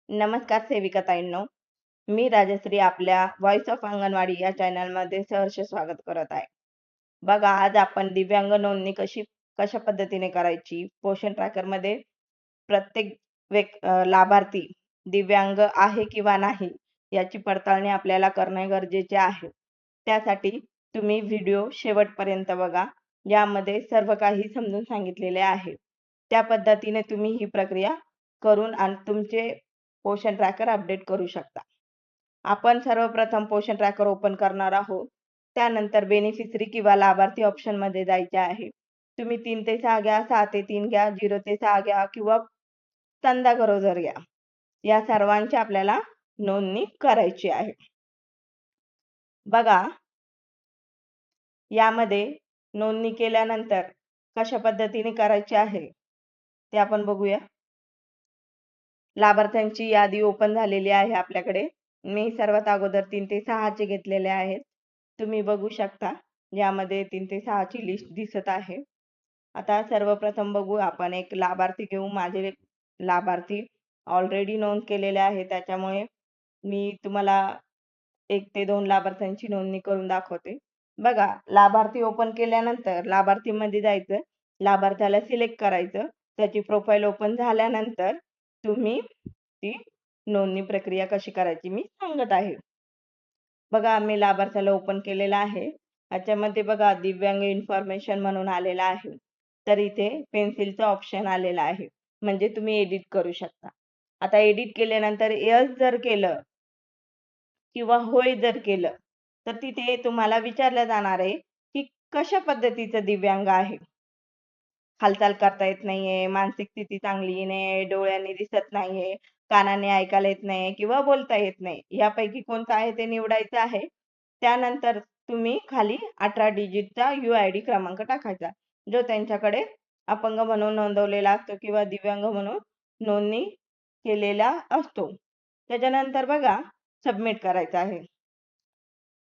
नमस्कार सेविका ताईंनो. मी राजश्री आपल्या व्हॉइस ऑफ अंगणवाडी या चॅनलमध्ये सहर्ष स्वागत करत आहे. बघा, आज आपण दिव्यांग नोंदणी कशा पद्धतीने करायची, पोषण ट्रॅकरमध्ये प्रत्येक लाभार्थी दिव्यांग आहे किंवा नाही याची पडताळणी आपल्याला करणे गरजेचे आहे. त्यासाठी तुम्ही व्हिडिओ शेवटपर्यंत बघा. यामध्ये सर्व काही समजून सांगितलेले आहे. त्या पद्धतीने तुम्ही ही प्रक्रिया करून आणि तुमचे पोषण ट्रॅकर अपडेट करू शकता. आपण सर्वप्रथम पोषण ट्रॅकर ओपन करणार आहोत. त्यानंतर बेनिफिशरी किंवा लाभार्थी ऑप्शन मध्ये जायचे आहे. तुम्ही 3 ते 6 घ्या, 6 ते 3 घ्या, 0 ते 6 घ्या किंवा स्तनदा गरोदर घ्या. या सर्वांची आपल्याला नोंदणी करायची आहे. बघा, यामध्ये नोंदणी केल्यानंतर कशा पद्धतीने करायची आहे ते आपण बघूया. लाभार्थ्यांची यादी ओपन झालेली आहे आपल्याकडे. मी सर्वात अगोदर 3 ते 6 चे घेतलेले आहेत. तुम्ही बघू शकता, यामध्ये 3 ते 6 ची लिस्ट दिसत आहे. आता सर्वप्रथम बघू, आपण एक लाभार्थी घेऊ. माझे लाभार्थी ऑलरेडी नोंद केलेले आहे, त्याच्यामुळे मी तुम्हाला 1 ते 2 लाभार्थ्यांची नोंदणी करून दाखवते. बघा, लाभार्थी ओपन केल्यानंतर लाभार्थीमध्ये जायचं, लाभार्थ्याला सिलेक्ट करायचं. त्याची प्रोफाईल ओपन झाल्यानंतर तुम्ही ती नोंदणी प्रक्रिया कशी करायची मी सांगत आहे. बघा, आम्ही लाभार्थ्याला ओपन केलेला आहे. याच्यामध्ये बघा, दिव्यांग इन्फॉर्मेशन म्हणून आलेला आहे. तर इथे पेन्सिलचा ऑप्शन आलेला आहे, म्हणजे तुम्ही एडिट करू शकता. आता एडिट केल्यानंतर यस जर केलं किंवा होय जर केलं तर तिथे तुम्हाला विचारलं जाणार आहे की कशा पद्धतीचं दिव्यांग आहे. हालचाल करता येत नाहीये, मानसिक स्थिती चांगली नाही, डोळ्यांनी दिसत नाहीये, कानाने ऐकायला येत नाही किंवा बोलता येत नाही. यापैकी कोणतं आहे ते निवडायचं आहे. त्यानंतर तुम्ही खाली 18 डिजिटचा UID क्रमांक टाकायचा, जो त्यांच्याकडे अपंग म्हणून नोंदवलेला असतो किंवा दिव्यांग म्हणून नोंदणी केलेला असतो. त्याच्यानंतर बघा, सबमिट करायचं आहे.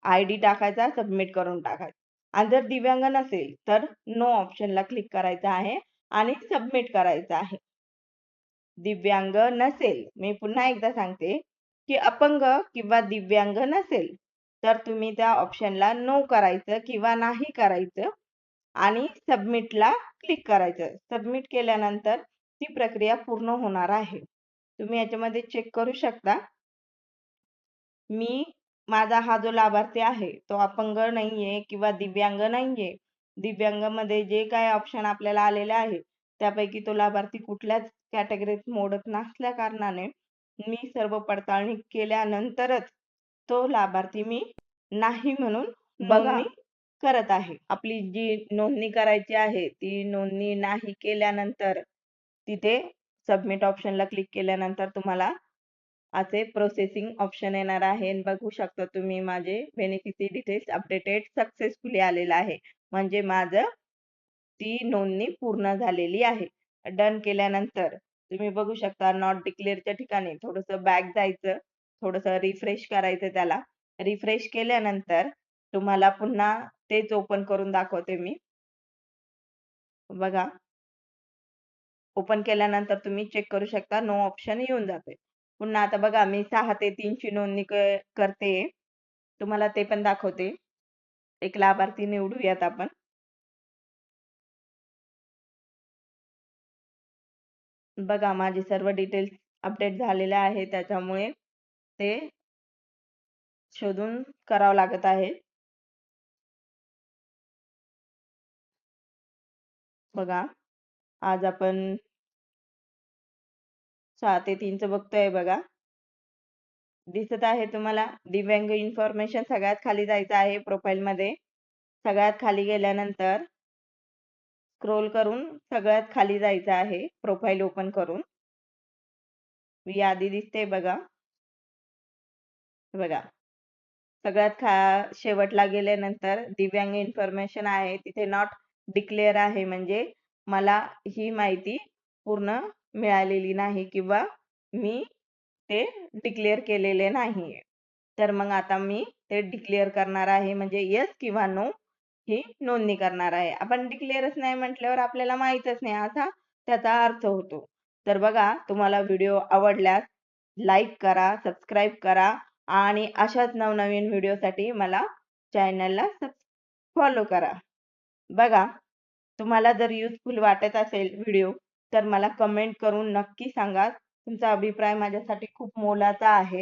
ID टाकायचा, सबमिट करून टाकायचं. आणि जर दिव्यांग नसेल तर नो ऑप्शनला क्लिक करायचं आहे आणि सबमिट करायचं आहे. दिव्यांग नसेल, मी पुन्हा एकदा सांगते की अपंग किंवा दिव्यांग नसेल तर तुम्ही त्या ऑप्शनला नो करायचं किंवा नाही करायचं आणि सबमिटला क्लिक करायचं. सबमिट केल्यानंतर ती प्रक्रिया पूर्ण होणार आहे. तुम्ही याच्यामध्ये चेक करू शकता. माझा हा जो लाभार्थी आहे तो अपंग नाहीये किंवा दिव्यांग नाहीये. दिव्यांगामध्ये जे काय ऑप्शन आपल्याला आलेले आहे त्यापैकी तो लाभार्थी कुठल्याच कॅटेगरीत मोडत नसल्या कारणाने मी सर्व पडताळणी केल्यानंतरच तो लाभार्थी मी नाही म्हणून नोंदणी करत आहे. आपली जी नोंदणी करायची आहे ती नोंदणी नाही केल्यानंतर तिथे सबमिट ऑप्शनला क्लिक केल्यानंतर तुम्हाला असे प्रोसेसिंग ऑप्शन येणार आहे. बघू शकता तुम्ही, माझे बेनिफिशरी डिटेल्स अपडेटेड सक्सेसफुली आलेला आहे, म्हणजे माझं ती नोंदणी पूर्ण झालेली आहे. डन केल्यानंतर तुम्ही बघू शकता, नॉट डिक्लेअरच्या ठिकाणी थोडंसं बॅक जायचं, थोडंसं रिफ्रेश करायचं. त्याला रिफ्रेश केल्यानंतर तुम्हाला पुन्हा तेच ओपन करून दाखवते मी. बघा, ओपन केल्यानंतर तुम्ही चेक करू शकता, नो ऑप्शन येऊन जाते. पुन्हा आता बघा, मी 6 ते 3 ची नोंदणी करते, तुम्हाला ते पण दाखवते. एक लाभार्थी निवडूयात आपण. बघा, माझे सर्व डिटेल्स अपडेट झालेले आहे, त्याच्यामुळे ते शोधून करावं लागत आहे. बघा, आज आपण 6 ते 3 चं बघतोय. बघा, दिसत आहे तुम्हाला दिव्यांग इन्फॉर्मेशन. सगळ्यात खाली जायचं आहे प्रोफाईल मध्ये. सगळ्यात खाली गेल्यानंतर स्क्रोल करून सगळ्यात खाली जायचं आहे, प्रोफाईल ओपन करून. यादी दिसते बघा. बघा, सगळ्यात शेवटला गेल्यानंतर दिव्यांग इन्फॉर्मेशन आहे, तिथे नॉट डिक्लेअर आहे, म्हणजे मला ही माहिती पूर्ण मिळालेली नाही किंवा मी ते डिक्लेअर केलेले नाहीये. तर मग आता मी ते डिक्लेअर करणार आहे, म्हणजे येस किंवा नो ही नोंदणी करणार आहे. आपण डिक्लेअरच नाही म्हटल्यावर आपल्याला माहीतच नाही असा त्याचा अर्थ होतो. तर बघा, तुम्हाला व्हिडिओ आवडल्यास लाईक करा, सबस्क्राईब करा आणि अशाच नवनवीन व्हिडिओसाठी मला चॅनलला फॉलो करा. बघा, तुम्हाला जर युजफुल वाटत असेल व्हिडिओ तर मला कमेंट करून नक्की सांगा. तुमचा अभिप्राय माझ्यासाठी खूप मोलाचा आहे.